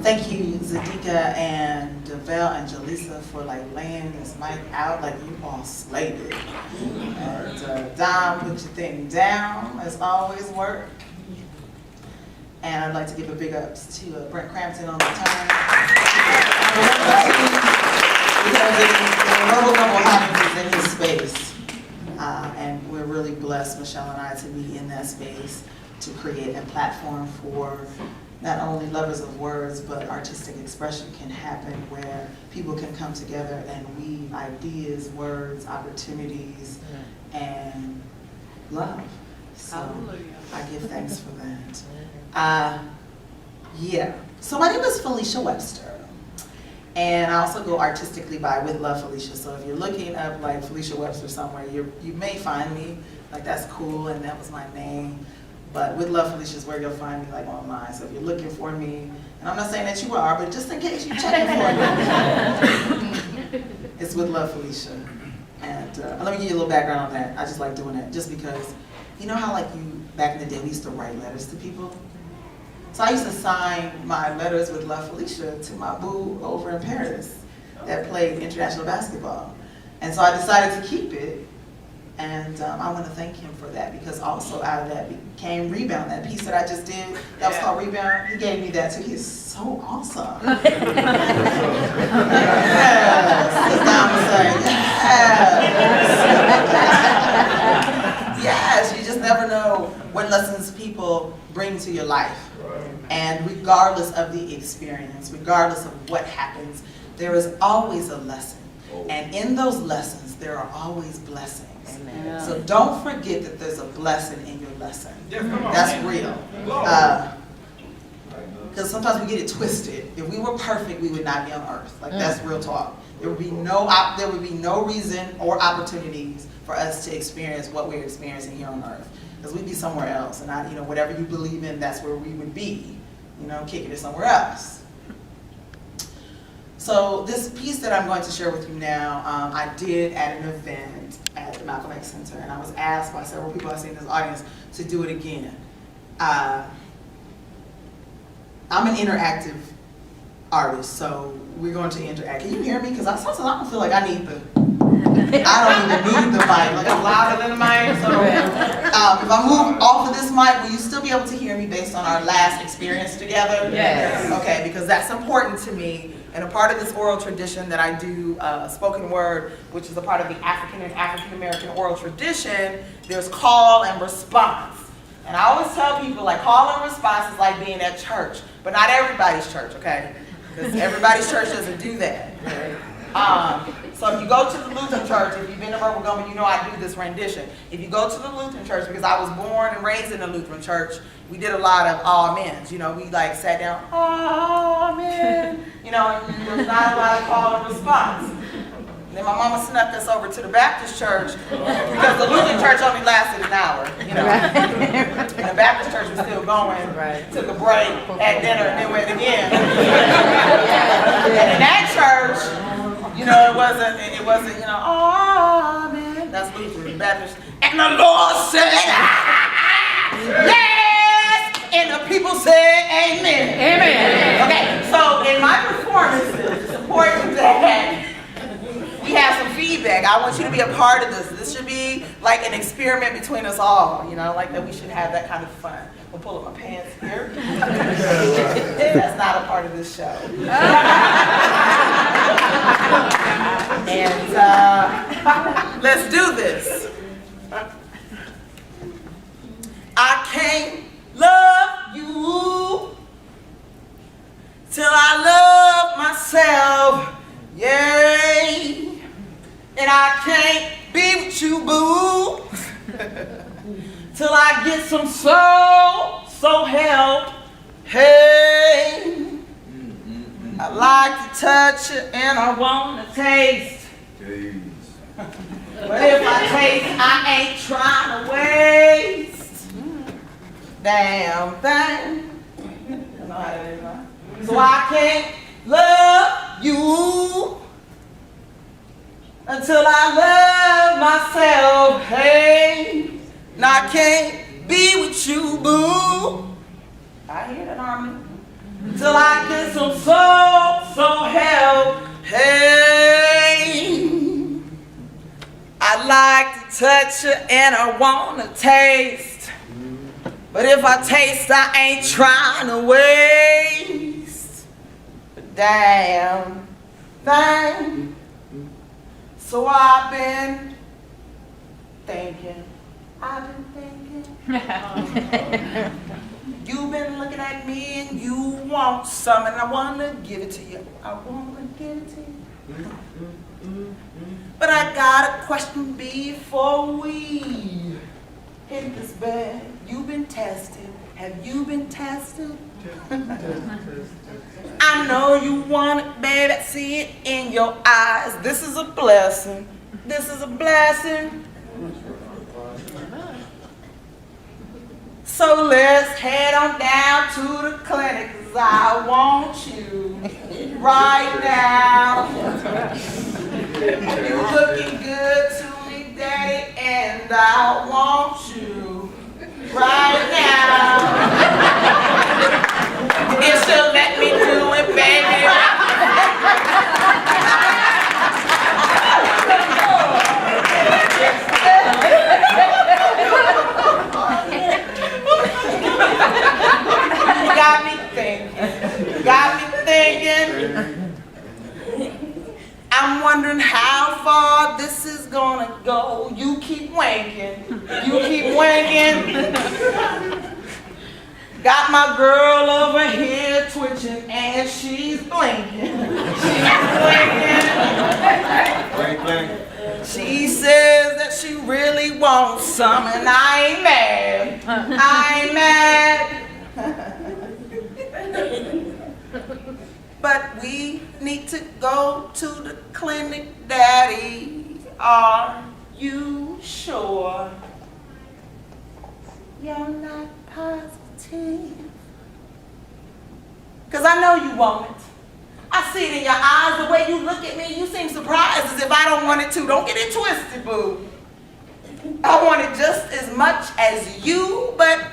Thank you, Zadika and Devel and Jaleesa for laying this mic out like you all slayed it. And Dom, put your thing down as always work. And I'd like to give a big ups to Brent Crampton on the turn. Because the Rebel happens in his space. And we're really blessed, Michelle and I, to be in that space to create a platform for not only lovers of words, but artistic expression can happen where people can come together and weave ideas, words, opportunities, and love. So I give thanks for that. Yeah, so my name is Felicia Webster. And I also go artistically by Withlove Felicia. So if you're looking up Felicia Webster somewhere, you may find me. That's cool, and that was my name. But Withlove Felicia is where you'll find me online. So if you're looking for me, and I'm not saying that you are, but just in case you're checking for me, it's Withlove Felicia. And let me give you a little background on that. I just like doing that, just because you know how back in the day we used to write letters to people. So I used to sign my letters with Love Felicia to my boo over in Paris that played international basketball. And so I decided to keep it. And I want to thank him for that, because also out of that came Rebound, that piece that I just did that was called Rebound. He gave me that too. He's so awesome. Yes. Yes, you just never know what lessons people bring to your life. And regardless of the experience, regardless of what happens, there is always a lesson. And in those lessons, there are always blessings. Amen. So don't forget that there's a blessing in your lesson. That's real. Because sometimes we get it twisted. If we were perfect, we would not be on earth. That's real talk. There would be no reason or opportunities for us to experience what we're experiencing here on earth. Because we'd be somewhere else, and whatever you believe in, that's where we would be. Kicking it somewhere else. So this piece that I'm going to share with you now, I did at an event at the Malcolm X Center, and I was asked by several people I see in this audience to do it again. I'm an interactive artist, so we're going to interact. Can you hear me? Because sometimes I don't feel like I need I don't even need the mic. I'm louder than the mic. So if I move off of this mic, will you still be able to hear me based on our last experience together? Yes. Okay, because that's important to me. And a part of this oral tradition that I do, spoken word, which is a part of the African and African American oral tradition, there's call and response. And I always tell people, call and response is like being at church, but not everybody's church, okay? Because everybody's church doesn't do that. So if you go to the Lutheran church, if you've been to Montgomery, you know I do this rendition. If you go to the Lutheran church, because I was born and raised in the Lutheran church, we did a lot of amens. We sat down, amen. And there's not a lot of call and response. And then my mama snuck us over to the Baptist church because the Lutheran church only lasted an hour. And the Baptist church was still going. Took a break at dinner and then went again. And in that church, it wasn't, amen. That's Lutheran, Baptist. And the Lord said, yes! And the people said, amen. Amen. Okay, so in my performances, it's important that we have some feedback. I want you to be a part of this. This should be like an experiment between us all, that we should have that kind of fun. We'll pull up my pants here. That's not a part of this show. And let's do this. I can't love you till I love myself, yay. And I can't be with you, boo, till I get some soul, so help, hey. I like to touch it and I want to taste. But if I taste, I ain't trying to waste. Damn thing. So I can't love you until I love myself, hey. And I can't be with you, boo. I hear that harmony. till I get some so help. Hey, I like to touch you and I want to taste. But if I taste, I ain't trying to waste a damn thing. So I've been thinking. You've been looking at me and you want some, and I want to give it to you. I want to give it to you. But I got a question before we hit this bed. You've been tested. Have you been tested? I know you want it, baby. I see it in your eyes. This is a blessing. This is a blessing. So let's head on down to the clinic, 'cause I want you right now. You looking good to me, Daddy, and I want you right now. If she'll let me do it, baby. Got me thinking. I'm wondering how far this is gonna go. You keep wanking. You keep wanking. Got my girl over here twitching and she's blinking. She's blinking. She says that she really wants some and I ain't mad. I ain't mad. But we need to go to the clinic, Daddy. Are you sure? You're not positive. 'Cause I know you want it. I see it in your eyes, the way you look at me. You seem surprised as if I don't want it too. Don't get it twisted, boo. I want it just as much as you, but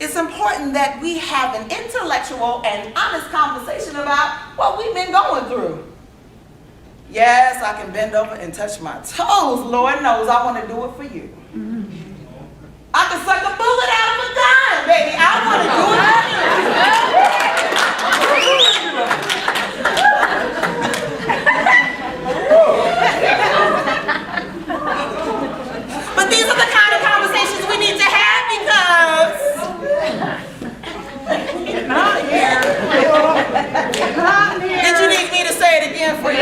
it's important that we have an intellectual and honest conversation about what we've been going through. Yes, I can bend over and touch my toes. Lord knows I want to do it for you. I can suck a bullet out of a gun, baby. I want to do it for you. But these are the kind of conversations we need to have because not here. Did you need me to say it again for you?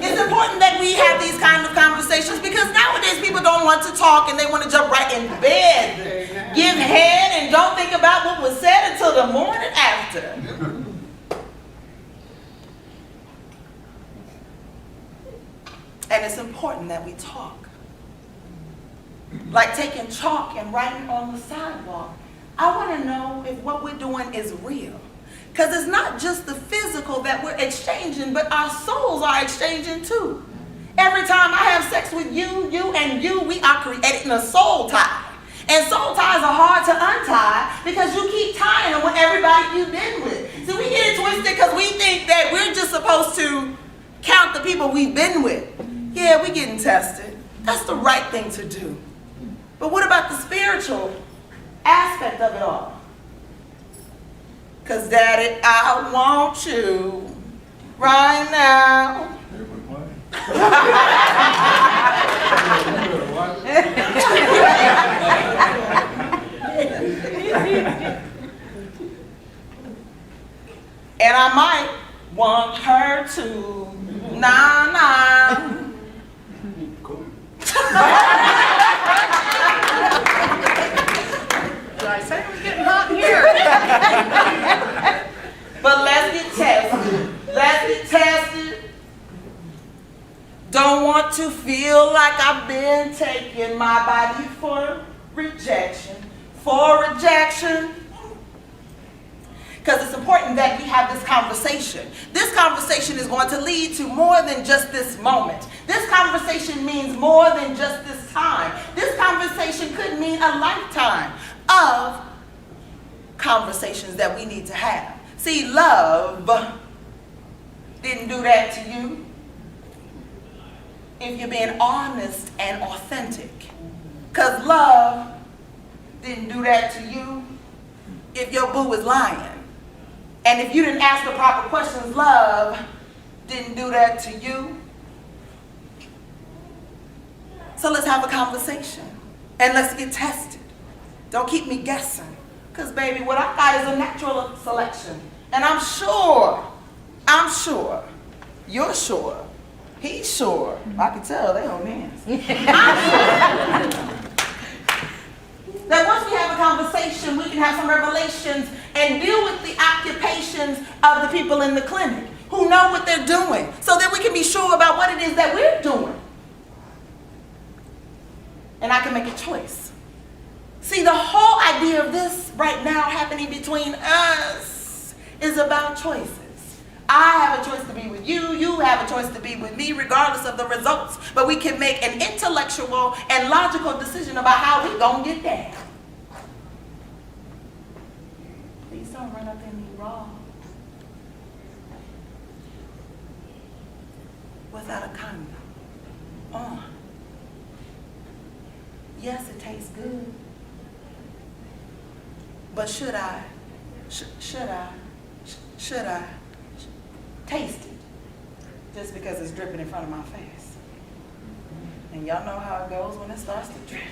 It's important that we have these kind of conversations because nowadays people don't want to talk and they want to jump right in bed, give head, and don't think about what was said until the morning after. And it's important that we talk. Like taking chalk and writing on the sidewalk. I want to know if what we're doing is real. Because it's not just the physical that we're exchanging, but our souls are exchanging too. Every time I have sex with you, we are creating a soul tie. And soul ties are hard to untie because you keep tying them with everybody you've been with. So we get it twisted because we think that we're just supposed to count the people we've been with. Yeah, we're getting tested. That's the right thing to do. But what about the spiritual aspect of it all? Because Daddy, I want you right now. And I might want her to. Nah. Did I say it was getting hot here? But let's get tested. Let's get tested. Don't want to feel like I've been taking my body for rejection. Because it's important that we have this conversation. This conversation is going to lead to more than just this moment. This conversation means more than just this time. This conversation could mean a lifetime. of conversations that we need to have. See, love didn't do that to you if you're being honest and authentic. Because love didn't do that to you if your boo was lying. And if you didn't ask the proper questions, love didn't do that to you. So let's have a conversation and let's get tested. Don't keep me guessing. Because baby, what I got is a natural selection. And I'm sure, you're sure, he's sure. I can tell they hold hands. I'm sure that once we have a conversation, we can have some revelations and deal with the occupations of the people in the clinic who know what they're doing, so that we can be sure about what it is that we're doing. And I can make a choice. See, the whole idea of this right now happening between us is about choices. I have a choice to be with you, you have a choice to be with me, regardless of the results. But we can make an intellectual and logical decision about how we're going to get there. Please don't run up in me raw without a condom on. Yes, it tastes good. But should I taste it just because it's dripping in front of my face? And y'all know how it goes when it starts to drip.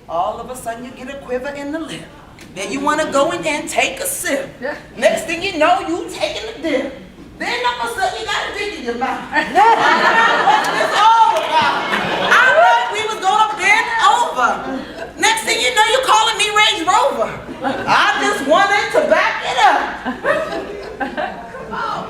All of a sudden you get a quiver in the lip. Then you want to go in there and take a sip. Next thing you know, you taking a dip. Then all of a sudden you got a dick in your mouth. I don't know what this all about. I thought we was going to bend over. Next thing you know, you calling me Range Rover. I just wanted to back it up. Come on.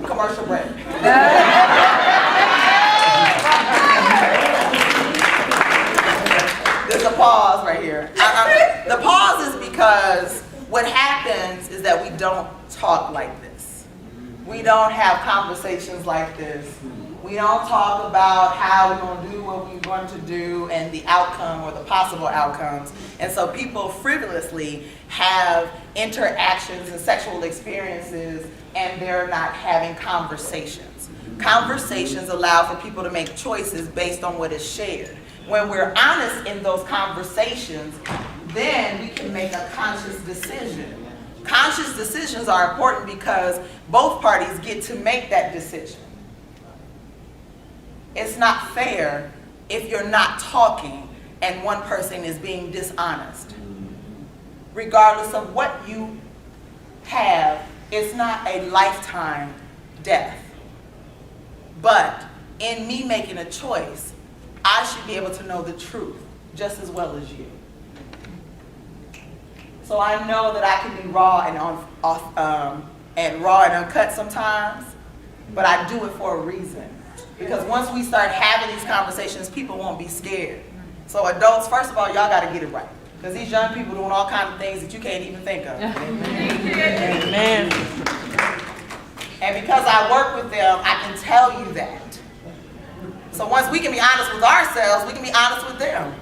Commercial break. There's a pause right here. The pause is because what happens is that we don't talk like this. We don't have conversations like this. We don't talk about how we're going to do what we're going to do and the outcome or the possible outcomes. And so people frivolously have interactions and sexual experiences, and they're not having conversations. Conversations allow for people to make choices based on what is shared. When we're honest in those conversations, then we can make a conscious decision. Conscious decisions are important because both parties get to make that decision. It's not fair if you're not talking and one person is being dishonest. Regardless of what you have, it's not a lifetime death. But in me making a choice, I should be able to know the truth just as well as you. So I know that I can be raw and uncut sometimes, but I do it for a reason. Because once we start having these conversations, people won't be scared. So adults, first of all, y'all got to get it right. Because these young people doing all kinds of things that you can't even think of. Amen. And because I work with them, I can tell you that. So once we can be honest with ourselves, we can be honest with them.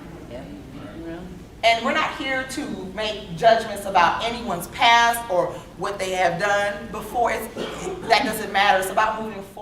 And we're not here to make judgments about anyone's past or what they have done before. That doesn't matter. It's about moving forward.